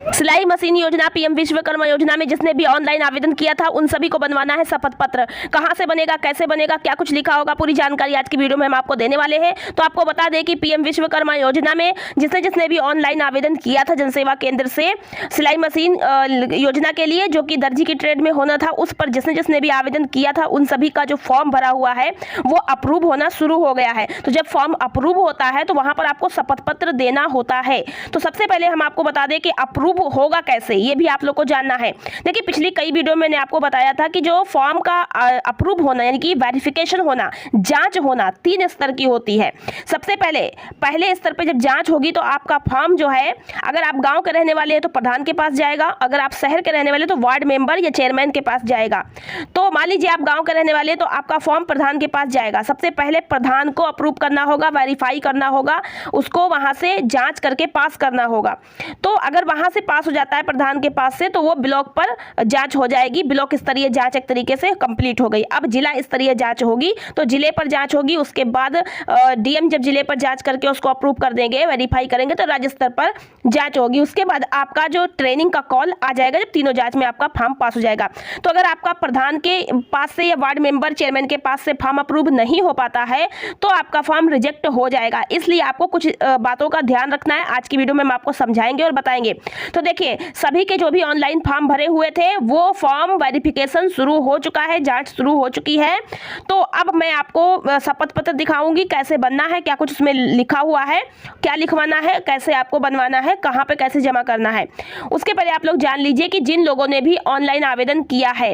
सिलाई मशीन योजना, पीएम विश्वकर्मा योजना में जिसने भी ऑनलाइन आवेदन किया था उन सभी को बनवाना है शपथ पत्र। कहां से बनेगा, कैसे बनेगा, क्या कुछ लिखा होगा, पूरी जानकारी आज की वीडियो में हम आपको देने वाले हैं। तो आपको बता दें कि पीएम विश्वकर्मा योजना में जिसने भी ऑनलाइन आवेदन किया था जनसेवा केंद्र से सिलाई मशीन योजना के लिए, जो कि दर्जी की ट्रेड में होना था, उस पर जिसने भी आवेदन किया था उन सभी का जो फॉर्म भरा हुआ है वो अप्रूव होना शुरू हो गया है। तो जब फॉर्म अप्रूव होता है तो वहां पर आपको शपथ पत्र देना होता है। तो सबसे पहले हम आपको बता दें कि अप्रूव होगा कैसे, ये भी आप लोग को जानना है। देखिए, पिछली कई वीडियो में मैंने आपको बताया था कि जो फॉर्म का अप्रूव होना यानी कि वेरिफिकेशन होना, जांच होना 3 स्तर की होती है। सबसे पहले स्तर पे जब जांच होगी तो आपका फॉर्म जो है, अगर आप गांव के रहने वाले हैं तो प्रधान के पास जाएगा, अगर आप शहर के रहने वाले तो वार्ड मेंबर या चेयरमैन के पास जाएगा। तो मान लीजिए आप गाँव के रहने वाले तो आपका फॉर्म प्रधान के पास जाएगा। सबसे पहले प्रधान को अप्रूव करना होगा, वेरीफाई करना होगा, उसको वहां से जांच करके पास करना होगा। तो अगर वहां से पास हो जाता है प्रधान के पास से तो वो ब्लॉक पर जांच हो जाएगी। ब्लॉक स्तरीय जांच एक तरीके से कंप्लीट हो गई। अब जिला स्तरीय जांच होगी तो जिले पर जांच होगी। उसके बाद डीएम जब जिले पर जांच करके उसको अप्रूव कर देंगे, वेरीफाई करेंगे तो राज्य स्तर पर जांच होगी। उसके बाद आपका जो ट्रेनिंग का कॉल आ जाएगा जब तीनों जांच में आपका फॉर्म पास हो जाएगा। तो अगर आपका प्रधान के पास से या वार्ड मेंबर चेयरमैन के पास से फॉर्म अप्रूव नहीं हो पाता है तो आपका फॉर्म रिजेक्ट हो जाएगा। इसलिए आपको कुछ बातों का ध्यान रखना है। आज की वीडियो में हम आपको समझाएंगे और बताएंगे। तो देखिए, सभी के जो भी ऑनलाइन फॉर्म भरे हुए थे वो फॉर्म वेरिफिकेशन शुरू हो चुका है, जांच शुरू हो चुकी है। तो अब मैं आपको शपथ पत्र दिखाऊंगी कैसे बनना है, क्या कुछ उसमें लिखा हुआ है, क्या लिखवाना है, कैसे आपको बनवाना है, कहां पे कैसे जमा करना है। उसके पहले आप लोग जान लीजिए कि जिन लोगों ने भी ऑनलाइन आवेदन किया है,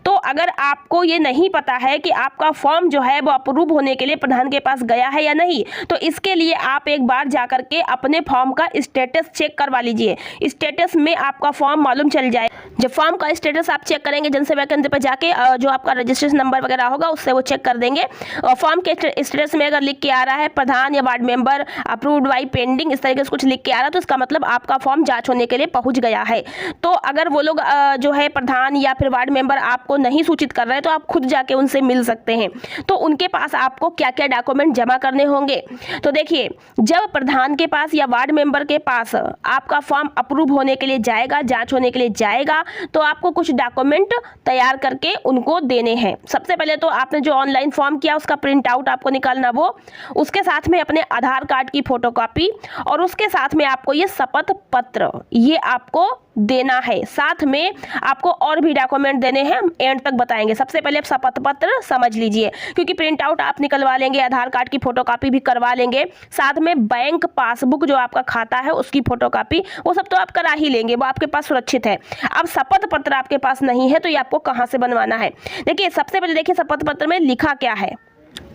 तो अगर आपको ये नहीं पता है कि आपका फॉर्म जो है वो अप्रूव होने के लिए प्रधान के पास गया है या नहीं, तो इसके लिए आप एक बार जाकर के अपने फॉर्म का स्टेटस चेक करवा लीजिए। स्टेटस में आपका फॉर्म मालूम चल जाए। जब फॉर्म का स्टेटस आप चेक करेंगे जनसेवा केंद्र पर जाके, जो आपका रजिस्ट्रेशन नंबर वगैरह होगा उससे वो चेक कर देंगे। फॉर्म के स्टेटस में अगर लिख के आ रहा है प्रधान या ward member approved by pending, इस तरीके से कुछ लिख के आ रहा है तो इसका मतलब आपका फॉर्म जांच होने के लिए पहुंच गया है। तो अगर वो लोग जो है प्रधान या फिर वार्ड मेंबर आपको नहीं सूचित कर रहे हैं तो आप खुद जाके उनसे मिल सकते हैं। तो उनके पास आपको क्या क्या डॉक्यूमेंट जमा करने होंगे। तो देखिए, जब प्रधान के पास या वार्ड मेंबर के पास आपका फॉर्म अप्रूव होने के लिए जाएगा, जांच होने के लिए जाएगा, तो आपको कुछ डॉक्यूमेंट तैयार करके उनको देने हैं। सबसे पहले तो आपने जो ऑनलाइन फॉर्म किया उसका प्रिंट आउट आपको निकालना, वो उसके साथ में अपने आधार कार्ड की फोटोकॉपी और उसके साथ में आपको ये शपथ पत्र ये आपको देना है। साथ में आपको और भी डॉक्यूमेंट देने हैं, हम एंड तक बताएंगे। सबसे पहले आप शपथ पत्र समझ लीजिए, क्योंकि प्रिंट आउट आप निकलवा लेंगे, आधार कार्ड की फोटोकॉपी भी करवा लेंगे, साथ में बैंक पासबुक जो आपका खाता है उसकी फोटोकॉपी, वो सब तो आप करा ही लेंगे, वो आपके पास सुरक्षित है। अब शपथ पत्र आपके पास नहीं है तो ये आपको कहां से बनवाना है। देखिए, सबसे पहले देखिए शपथ पत्र में लिखा क्या है।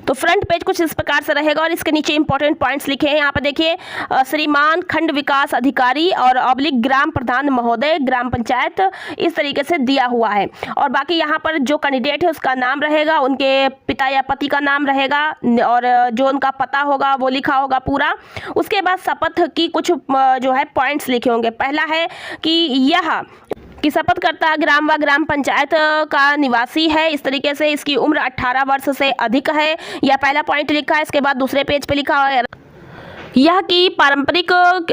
तो फ्रंट पेज कुछ इस प्रकार से रहेगा और इसके नीचे इंपॉर्टेंट पॉइंट्स लिखे हैं। यहाँ पे देखिए, श्रीमान खंड विकास अधिकारी और ऑब्लिक ग्राम प्रधान महोदय ग्राम पंचायत, इस तरीके से दिया हुआ है। और बाकी यहाँ पर जो कैंडिडेट है उसका नाम रहेगा, उनके पिता या पति का नाम रहेगा और जो उनका पता होगा वो लिखा होगा पूरा। उसके बाद शपथ की कुछ जो है पॉइंट्स लिखे होंगे। पहला है कि यह कि शपथकर्ता ग्राम व ग्राम पंचायत का निवासी है, इस तरीके से इसकी उम्र 18 वर्ष से अधिक है, यह पहला पॉइंट लिखा है। इसके बाद दूसरे पेज पे लिखा है यह कि पारंपरिक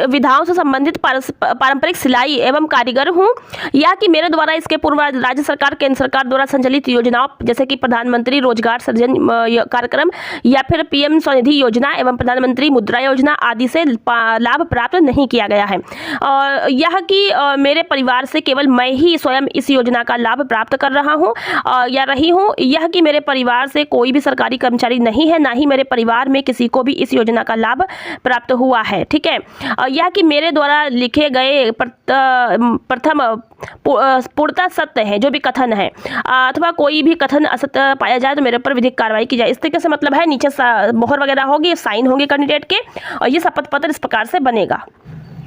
विधाओं से संबंधित पारंपरिक सिलाई एवं कारीगर हूँ, या कि मेरे द्वारा इसके पूर्व राज्य सरकार केंद्र सरकार द्वारा संचालित योजनाओं जैसे कि प्रधानमंत्री रोजगार सृजन कार्यक्रम या फिर पीएम स्वनिधि योजना एवं प्रधानमंत्री मुद्रा योजना आदि से लाभ प्राप्त नहीं किया गया है। यह कि मेरे परिवार से केवल मैं ही स्वयं इस योजना का लाभ प्राप्त कर रहा हूँ या रही हूँ। यह कि मेरे परिवार से कोई भी सरकारी कर्मचारी नहीं है, ना ही मेरे परिवार में किसी को भी इस योजना का लाभ प्राप्त हुआ है। ठीक है, यह कि मेरे द्वारा लिखे गए प्रथम पूर्णतः सत्य है जो भी कथन है, अथवा कोई भी कथन असत्य पाया जाए तो मेरे ऊपर विधिक कार्रवाई की जाए। इस तरीके से मतलब है, नीचे मोहर वगैरह होगी, साइन होंगे कैंडिडेट के, और ये शपथ पत्र इस प्रकार से बनेगा।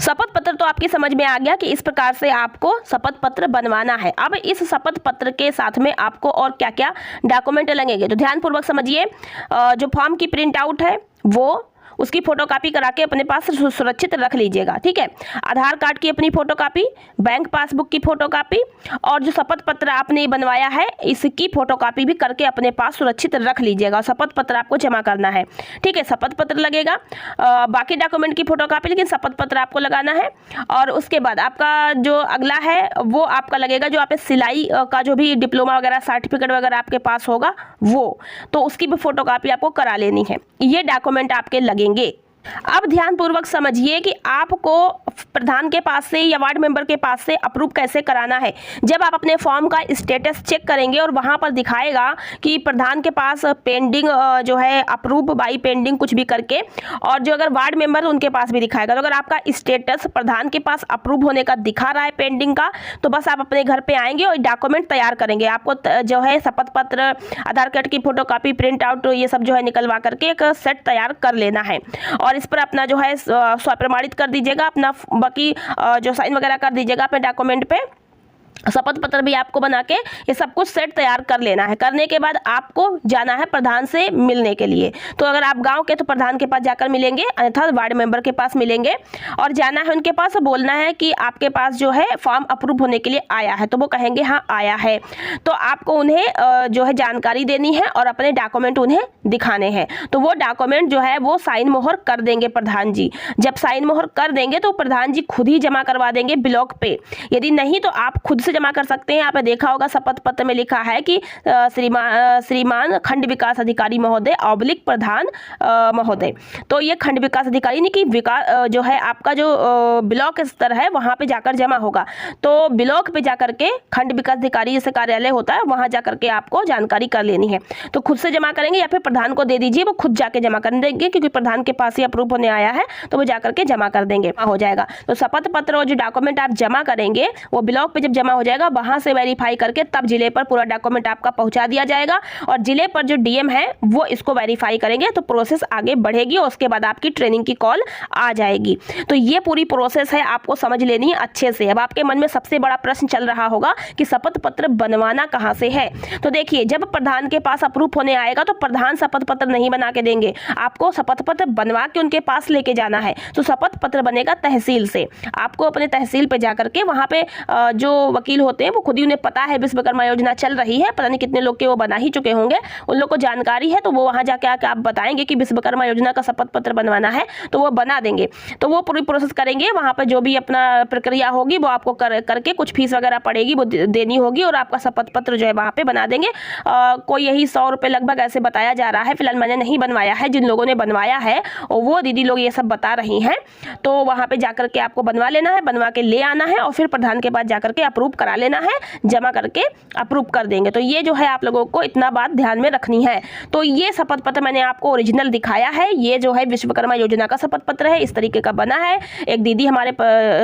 शपथ पत्र तो आपकी समझ में आ गया कि इस प्रकार से आपको शपथ पत्र बनवाना है। अब इस शपथ पत्र के साथ में आपको और क्या क्या डॉक्यूमेंट लगेंगे तो ध्यानपूर्वक समझिए। जो फॉर्म की प्रिंट आउट है वो, उसकी फोटोकॉपी करा के अपने पास सुरक्षित रख लीजिएगा, ठीक है। आधार कार्ड की अपनी फोटोकॉपी, बैंक पासबुक की फोटोकॉपी और जो शपथ पत्र आपने बनवाया है इसकी फोटोकॉपी भी करके अपने पास सुरक्षित रख लीजिएगा। शपथ पत्र आपको जमा करना है, ठीक है। शपथ पत्र लगेगा, बाकी डॉक्यूमेंट की फोटोकॉपी, लेकिन शपथ पत्र आपको लगाना है। और उसके बाद आपका जो अगला है वो आपका लगेगा जो आप सिलाई का जो भी डिप्लोमा वगैरह सर्टिफिकेट वगैरह आपके पास होगा वो, तो उसकी भी फोटोकॉपी आपको करा लेनी है। ये डॉक्यूमेंट आपके लगेंगे। अब ध्यानपूर्वक समझिए कि आपको प्रधान के पास से या वार्ड मेंबर के पास से अप्रूव कैसे कराना है। जब आप अपने फॉर्म का स्टेटस चेक करेंगे और वहां पर दिखाएगा कि प्रधान के पास पेंडिंग जो है अप्रूव बाई पेंडिंग कुछ भी करके, और जो अगर वार्ड मेंबर उनके पास भी दिखाएगा, तो अगर आपका स्टेटस प्रधान के पास अप्रूव होने का दिखा रहा है पेंडिंग का, तो बस आप अपने घर पे आएंगे और डॉक्यूमेंट तैयार करेंगे। आपको जो है शपथ पत्र, आधार कार्ड की फोटोकॉपी, प्रिंट आउट, ये सब जो है निकलवा करके एक सेट तैयार कर लेना है और इस पर अपना जो है स्वप्रमाणित कर दीजिएगा, अपना बाकी जो साइन वगैरह कर दीजिएगा अपने डॉक्यूमेंट पे। शपथ पत्र भी आपको बना के ये सब कुछ सेट तैयार कर लेना है। करने के बाद आपको जाना है प्रधान से मिलने के लिए। तो अगर आप गांव के तो प्रधान के पास जाकर मिलेंगे, अन्यथा वार्ड मेंबर के पास मिलेंगे और जाना है उनके पास, बोलना है कि आपके पास जो है फॉर्म अप्रूव होने के लिए आया है, तो वो कहेंगे हाँ आया है। तो आपको उन्हें जो है जानकारी देनी है और अपने डॉक्यूमेंट उन्हें दिखाने हैं। तो वो डॉक्यूमेंट जो है वो साइन मोहर कर देंगे प्रधान जी। जब साइन मोहर कर देंगे तो प्रधान जी खुद ही जमा करवा देंगे ब्लॉक पे। यदि नहीं तो आप खुद से जमा कर सकते हैं। आपने देखा होगा शपथ पत्र में लिखा है कि श्रीमान खंड विकास अधिकारी महोदय ऑब्लिक प्रधान महोदय। तो ये खंड विकास अधिकारी नहीं कि विकास जो है आपका जो ब्लॉक स्तर है वहां पे जाकर जमा होगा। तो ब्लॉक पे जाकर के खंड विकास अधिकारी जैसे कार्यालय होता है वहां जाकर के आपको जानकारी कर लेनी है। तो खुद से जमा करेंगे या फिर प्रधान को दे दीजिए, वो खुद जाके जमा कर देंगे, क्योंकि प्रधान के पास ही अप्रूव होने आया है तो वो जाकर के जमा कर देंगे, हो जाएगा। तो शपथ पत्र और जो डॉक्यूमेंट आप जमा करेंगे वो ब्लॉक पे जब जमा हो जाएगा वहां से वेरीफाई करके तब जिले पर पूरा डॉक्यूमेंट आपका पहुंचा दिया जाएगा और जिले पर जो डीएम है वो इसको वेरीफाई करेंगे, तो प्रोसेस आगे बढ़ेगी और उसके बाद आपकी ट्रेनिंग की कॉल आ जाएगी। तो ये पूरी प्रोसेस है, आपको समझ लेनी है अच्छे से। अब आपके मन में सबसे बड़ा प्रश्न चल रहा होगा कि शपथ पत्र बनवाना कहां से है। तो देखिए, जब प्रधान के पास अप्रूव होने आएगा तो प्रधान शपथ पत्र नहीं बना के देंगे, आपको शपथ पत्र बनवा के उनके पास लेके जाना है। तो शपथ पत्र बनेगा तहसील से। आपको अपने तहसील पे जाकर के वहां पे जो वकील होते हैं वो खुद ही, उन्हें पता है विश्वकर्मा योजना चल रही है, पता नहीं कितने लोग के वो बना ही चुके होंगे, उन लोग को जानकारी है, तो वो वहां जाके आके आप बताएंगे कि विश्वकर्मा योजना का शपथ पत्र बनवाना है तो वो बना देंगे। तो वो पूरी प्रोसेस करेंगे, वहां पर जो भी अपना प्रक्रिया होगी वो आपको करके कुछ फीस वगैरह पड़ेगी वो देनी होगी और आपका शपथ पत्र जो है वहां पे बना देंगे। कोई यही 100 रुपये लगभग ऐसे बताया जा रहा है। फिलहाल मैंने नहीं बनवाया है, जिन लोगों ने बनवाया है और वो दीदी लोग ये सब बता रही हैं। तो वहां पे जाकर के आपको बनवा लेना है, बनवा के ले आना है और फिर प्रधान के पास जाकर के अप्रूव करा लेना है, जमा करके अप्रूव कर देंगे। तो ये जो है आप लोगों को इतना बात ध्यान में रखनी है। तो ये शपथ पत्र मैंने आपको ओरिजिनल दिखाया है, ये जो है विश्वकर्मा योजना का शपथ पत्र है, इस तरीके का बना है। एक दीदी हमारे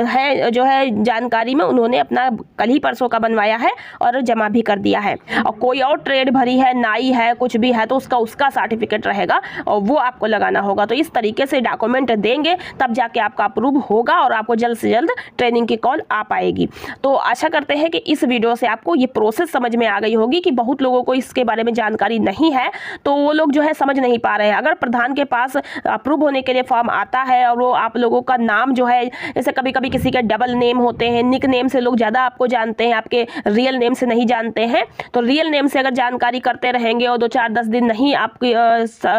है जो है जानकारी में, उन्होंने अपना कल ही परसों का बनवाया है और जमा भी कर दिया है। और कोई और ट्रेड भरी है, नाई है, कुछ भी है तो उसका सर्टिफिकेट रहेगा और वो आपको लगाना होगा। तो इस तरीके से डॉक्यूमेंट देंगे तब जाके आपका अप्रूव होगा और आपको जल्द से जल्द ट्रेनिंग की कॉल आ पाएगी। तो आशा करते हैं कि इस वीडियो से आपको ये प्रोसेस समझ में आ गई होगी कि बहुत लोगों को इसके बारे में जानकारी नहीं है, तो वो लोग जो है समझ नहीं पा रहे हैं। अगर प्रधान के पास अप्रूव होने के लिए फॉर्म आता है और वो आप लोगों का नाम जो है, जैसे कभी कभी किसी के डबल नेम होते हैं, निक नेम से लोग ज़्यादा आपको जानते हैं, आपके रियल नेम से नहीं जानते हैं, तो रियल नेम से अगर जानकारी करते रहेंगे और 2-4-10 दिन नहीं आपकी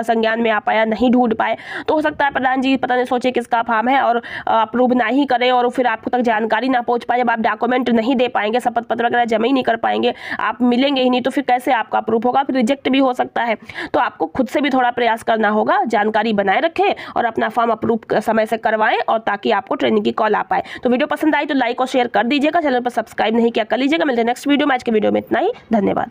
संज्ञान में आ पाया, नहीं ढूंढ पाए, तो हो सकता है प्रधान जी पता नहीं सोचे किसका फॉर्म है और अप्रूव ना ही करे और फिर आपको तक जानकारी ना पहुंच पाए। जब आप डॉक्यूमेंट नहीं दे पाएंगे, शपथ पत्र वगैरह जमा ही नहीं कर पाएंगे, आप मिलेंगे ही नहीं, तो फिर कैसे आपका अप्रूव होगा, फिर रिजेक्ट भी हो सकता है। तो आपको खुद से भी थोड़ा प्रयास करना होगा, जानकारी बनाए रखें और अपना फॉर्म अप्रूव समय से करवाएं और ताकि आपको ट्रेनिंग की कॉल आ पाए। तो वीडियो पसंद आई तो लाइक और शेयर कर दीजिएगा, चैनल पर सब्सक्राइब नहीं किया कर लीजिएगा। मिलते हैं नेक्स्ट वीडियो में। आज के वीडियो में इतना ही, धन्यवाद।